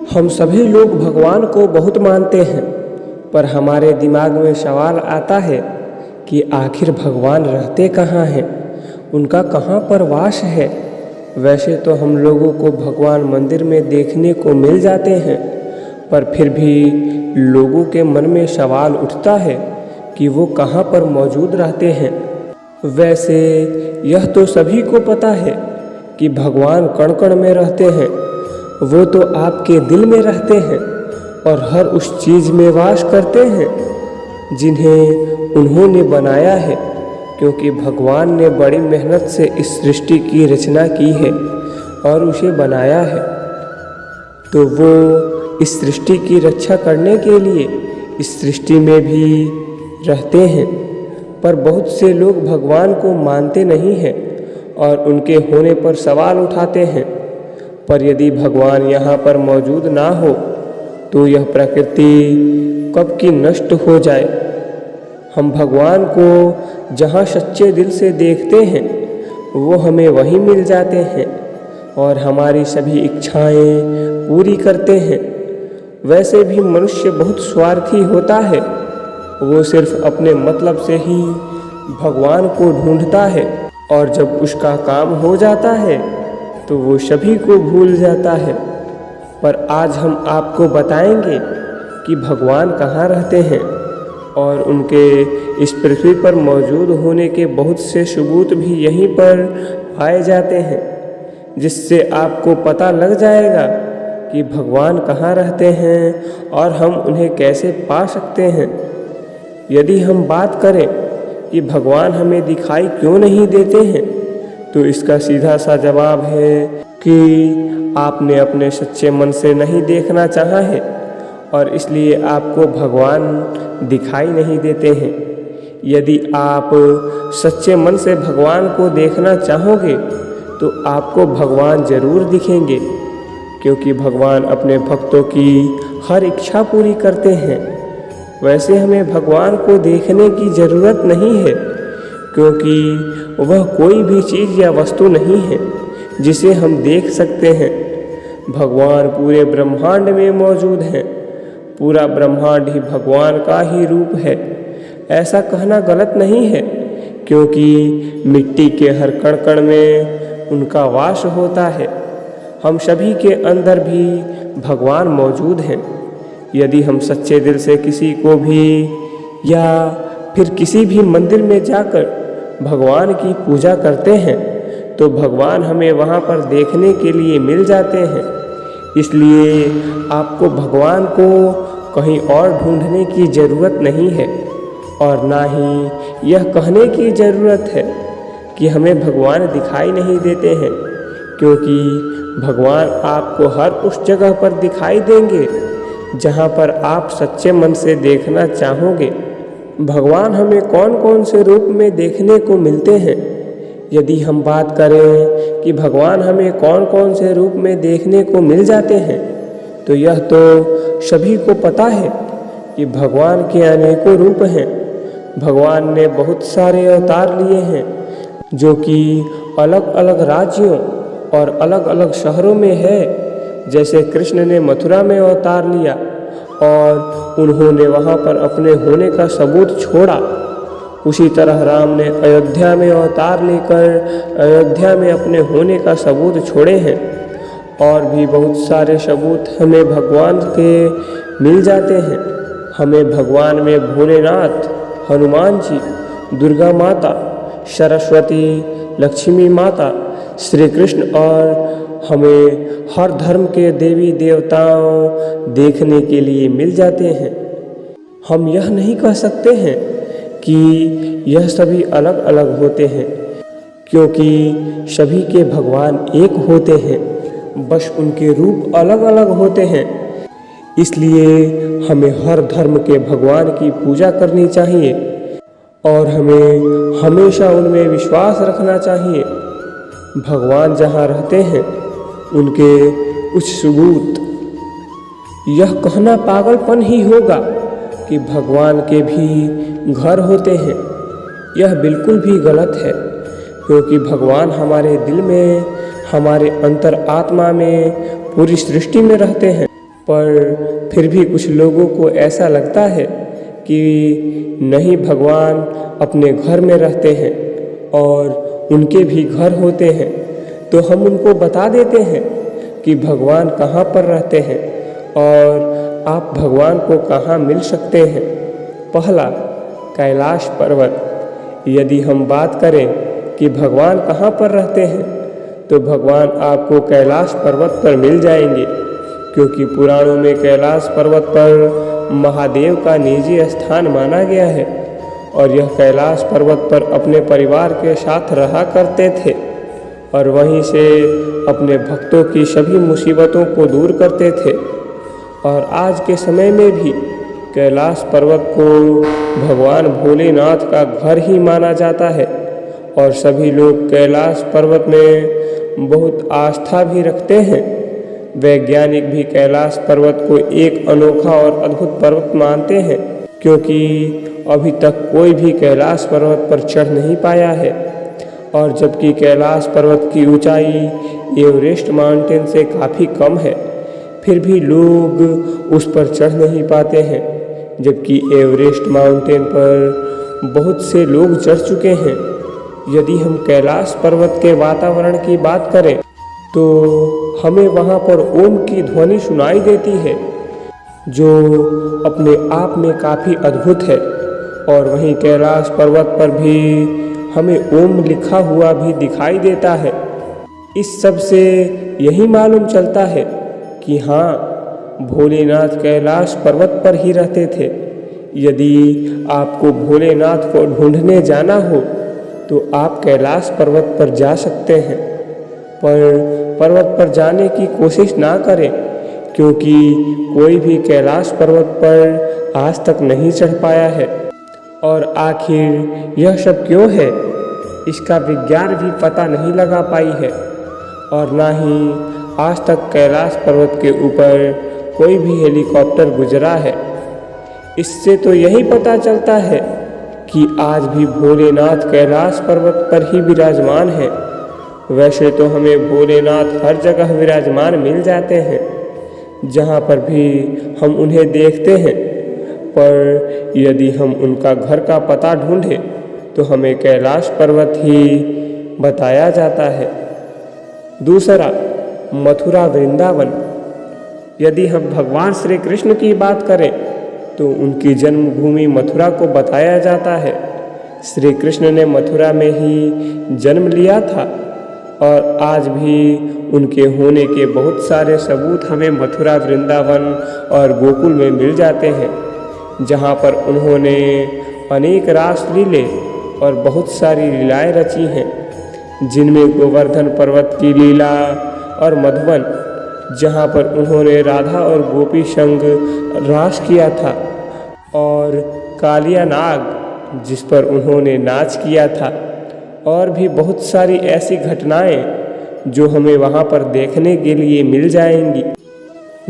हम सभी लोग भगवान को बहुत मानते हैं, पर हमारे दिमाग में सवाल आता है कि आखिर भगवान रहते कहाँ हैं, उनका कहाँ पर वास है। वैसे तो हम लोगों को भगवान मंदिर में देखने को मिल जाते हैं, पर फिर भी लोगों के मन में सवाल उठता है कि वो कहाँ पर मौजूद रहते हैं। वैसे यह तो सभी को पता है कि भगवान कण कण में रहते हैं। वो तो आपके दिल में रहते हैं और हर उस चीज़ में वास करते हैं जिन्हें उन्होंने बनाया है, क्योंकि भगवान ने बड़ी मेहनत से इस सृष्टि की रचना की है और उसे बनाया है। तो वो इस सृष्टि की रक्षा करने के लिए इस सृष्टि में भी रहते हैं। पर बहुत से लोग भगवान को मानते नहीं हैं और उनके होने पर सवाल उठाते हैं। पर यदि भगवान यहाँ पर मौजूद ना हो तो यह प्रकृति कब की नष्ट हो जाए। हम भगवान को जहाँ सच्चे दिल से देखते हैं वो हमें वहीं मिल जाते हैं और हमारी सभी इच्छाएं पूरी करते हैं। वैसे भी मनुष्य बहुत स्वार्थी होता है, वो सिर्फ अपने मतलब से ही भगवान को ढूंढता है और जब उसका काम हो जाता है तो वो सभी को भूल जाता है। पर आज हम आपको बताएंगे कि भगवान कहाँ रहते हैं और उनके इस पृथ्वी पर मौजूद होने के बहुत से सबूत भी यहीं पर पाए जाते हैं, जिससे आपको पता लग जाएगा कि भगवान कहाँ रहते हैं और हम उन्हें कैसे पा सकते हैं। यदि हम बात करें कि भगवान हमें दिखाई क्यों नहीं देते हैं, तो इसका सीधा सा जवाब है कि आपने अपने सच्चे मन से नहीं देखना चाहा है और इसलिए आपको भगवान दिखाई नहीं देते हैं। यदि आप सच्चे मन से भगवान को देखना चाहोगे तो आपको भगवान ज़रूर दिखेंगे, क्योंकि भगवान अपने भक्तों की हर इच्छा पूरी करते हैं। वैसे हमें भगवान को देखने की ज़रूरत नहीं है, क्योंकि वह कोई भी चीज़ या वस्तु नहीं है जिसे हम देख सकते हैं। भगवान पूरे ब्रह्मांड में मौजूद हैं। पूरा ब्रह्मांड ही भगवान का ही रूप है। ऐसा कहना गलत नहीं है, क्योंकि मिट्टी के हर कण कण में उनका वास होता है। हम सभी के अंदर भी भगवान मौजूद हैं। यदि हम सच्चे दिल से किसी को भी या फिर किसी भी मंदिर में जाकर भगवान की पूजा करते हैं तो भगवान हमें वहाँ पर देखने के लिए मिल जाते हैं। इसलिए आपको भगवान को कहीं और ढूंढने की ज़रूरत नहीं है और ना ही यह कहने की ज़रूरत है कि हमें भगवान दिखाई नहीं देते हैं, क्योंकि भगवान आपको हर उस जगह पर दिखाई देंगे जहाँ पर आप सच्चे मन से देखना चाहोगे। भगवान हमें कौन कौन से रूप में देखने को मिलते हैं। यदि हम बात करें कि भगवान हमें कौन कौन से रूप में देखने को मिल जाते हैं, तो यह तो सभी को पता है कि भगवान के अनेकों रूप हैं। भगवान ने बहुत सारे अवतार लिए हैं, जो कि अलग अलग राज्यों और अलग अलग शहरों में है। जैसे कृष्ण ने मथुरा में अवतार लिया और उन्होंने वहाँ पर अपने होने का सबूत छोड़ा। उसी तरह राम ने अयोध्या में अवतार लेकर अयोध्या में अपने होने का सबूत छोड़े हैं। और भी बहुत सारे सबूत हमें भगवान के मिल जाते हैं। हमें भगवान में भोलेनाथ, हनुमान जी, दुर्गा माता, सरस्वती, लक्ष्मी माता, श्री कृष्ण और हमें हर धर्म के देवी देवताओं देखने के लिए मिल जाते हैं। हम यह नहीं कह सकते हैं कि यह सभी अलग अलग होते हैं, क्योंकि सभी के भगवान एक होते हैं, बस उनके रूप अलग अलग होते हैं। इसलिए हमें हर धर्म के भगवान की पूजा करनी चाहिए और हमें हमेशा उनमें विश्वास रखना चाहिए। भगवान जहाँ रहते हैं उनके कुछ सबूत, यह कहना पागलपन ही होगा कि भगवान के भी घर होते हैं। यह बिल्कुल भी गलत है, क्योंकि भगवान हमारे दिल में, हमारे अंतर आत्मा में पूरी सृष्टि में रहते हैं। पर फिर भी कुछ लोगों को ऐसा लगता है कि नहीं, भगवान अपने घर में रहते हैं और उनके भी घर होते हैं। तो हम उनको बता देते हैं कि भगवान कहाँ पर रहते हैं और आप भगवान को कहाँ मिल सकते हैं। पहला, कैलाश पर्वत। यदि हम बात करें कि भगवान कहाँ पर रहते हैं तो भगवान आपको कैलाश पर्वत पर मिल जाएंगे, क्योंकि पुराणों में कैलाश पर्वत पर महादेव का निजी स्थान माना गया है और यह कैलाश पर्वत पर अपने परिवार के साथ रहा करते थे और वहीं से अपने भक्तों की सभी मुसीबतों को दूर करते थे। और आज के समय में भी कैलाश पर्वत को भगवान भोलेनाथ का घर ही माना जाता है और सभी लोग कैलाश पर्वत में बहुत आस्था भी रखते हैं। वैज्ञानिक भी कैलाश पर्वत को एक अनोखा और अद्भुत पर्वत मानते हैं, क्योंकि अभी तक कोई भी कैलाश पर्वत पर चढ़ नहीं पाया है। और जबकि कैलाश पर्वत की ऊंचाई एवरेस्ट माउंटेन से काफ़ी कम है, फिर भी लोग उस पर चढ़ नहीं पाते हैं, जबकि एवरेस्ट माउंटेन पर बहुत से लोग चढ़ चुके हैं। यदि हम कैलाश पर्वत के वातावरण की बात करें तो हमें वहाँ पर ओम की ध्वनि सुनाई देती है, जो अपने आप में काफ़ी अद्भुत है। और वहीं कैलाश पर्वत पर भी हमें ओम लिखा हुआ भी दिखाई देता है। इस सब से यही मालूम चलता है कि हाँ, भोलेनाथ कैलाश पर्वत पर ही रहते थे। यदि आपको भोलेनाथ को ढूंढने जाना हो तो आप कैलाश पर्वत पर जा सकते हैं, पर पर्वत पर जाने की कोशिश ना करें, क्योंकि कोई भी कैलाश पर्वत पर आज तक नहीं चढ़ पाया है। और आखिर यह सब क्यों है, इसका विज्ञान भी पता नहीं लगा पाई है और ना ही आज तक कैलाश पर्वत के ऊपर कोई भी हेलीकॉप्टर गुजरा है। इससे तो यही पता चलता है कि आज भी भोलेनाथ कैलाश पर्वत पर ही विराजमान है। वैसे तो हमें भोलेनाथ हर जगह विराजमान मिल जाते हैं, जहाँ पर भी हम उन्हें देखते हैं, पर यदि हम उनका घर का पता ढूंढें तो हमें कैलाश पर्वत ही बताया जाता है। दूसरा, मथुरा वृंदावन। यदि हम भगवान श्री कृष्ण की बात करें तो उनकी जन्मभूमि मथुरा को बताया जाता है। श्री कृष्ण ने मथुरा में ही जन्म लिया था और आज भी उनके होने के बहुत सारे सबूत हमें मथुरा, वृंदावन और गोकुल में मिल जाते हैं, जहाँ पर उन्होंने अनेक रास लीले और बहुत सारी लीलाएं रची हैं, जिनमें गोवर्धन पर्वत की लीला और मधुवन, जहाँ पर उन्होंने राधा और गोपी संग रास किया था, और कालिया नाग जिस पर उन्होंने नाच किया था, और भी बहुत सारी ऐसी घटनाएं जो हमें वहाँ पर देखने के लिए मिल जाएंगी,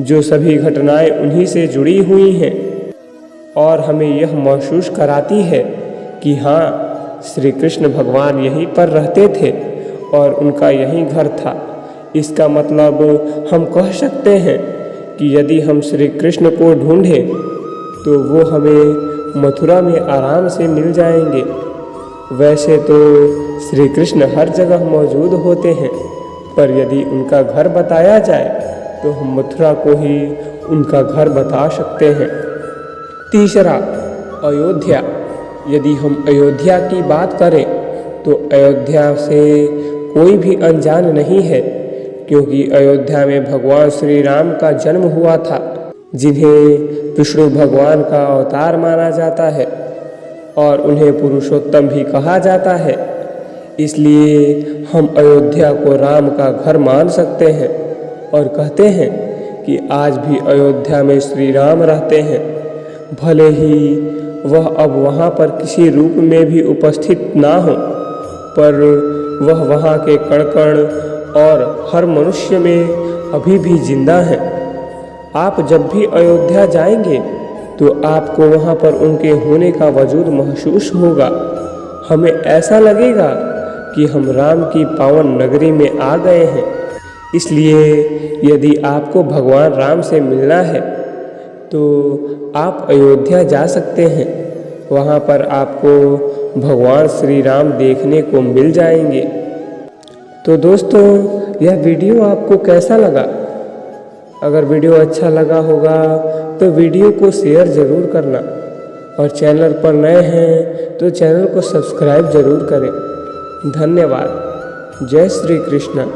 जो सभी घटनाएं उन्हीं से जुड़ी हुई हैं और हमें यह महसूस कराती है कि हाँ, श्री कृष्ण भगवान यहीं पर रहते थे और उनका यहीं घर था। इसका मतलब हम कह सकते हैं कि यदि हम श्री कृष्ण को ढूंढें तो वो हमें मथुरा में आराम से मिल जाएंगे। वैसे तो श्री कृष्ण हर जगह मौजूद होते हैं, पर यदि उनका घर बताया जाए तो हम मथुरा को ही उनका घर बता सकते हैं। तीसरा, अयोध्या। यदि हम अयोध्या की बात करें तो अयोध्या से कोई भी अनजान नहीं है, क्योंकि अयोध्या में भगवान श्री राम का जन्म हुआ था, जिन्हें विष्णु भगवान का अवतार माना जाता है और उन्हें पुरुषोत्तम भी कहा जाता है। इसलिए हम अयोध्या को राम का घर मान सकते हैं और कहते हैं कि आज भी अयोध्या में श्री राम रहते हैं। भले ही वह अब वहाँ पर किसी रूप में भी उपस्थित ना हो, पर वह वहाँ के कण कण और हर मनुष्य में अभी भी जिंदा है। आप जब भी अयोध्या जाएंगे तो आपको वहाँ पर उनके होने का वजूद महसूस होगा। हमें ऐसा लगेगा कि हम राम की पावन नगरी में आ गए हैं। इसलिए यदि आपको भगवान राम से मिलना है तो आप अयोध्या जा सकते हैं। वहाँ पर आपको भगवान श्री राम देखने को मिल जाएंगे। तो दोस्तों, यह वीडियो आपको कैसा लगा? अगर वीडियो अच्छा लगा होगा तो वीडियो को शेयर ज़रूर करना, और चैनल पर नए हैं तो चैनल को सब्सक्राइब ज़रूर करें। धन्यवाद। जय श्री कृष्ण।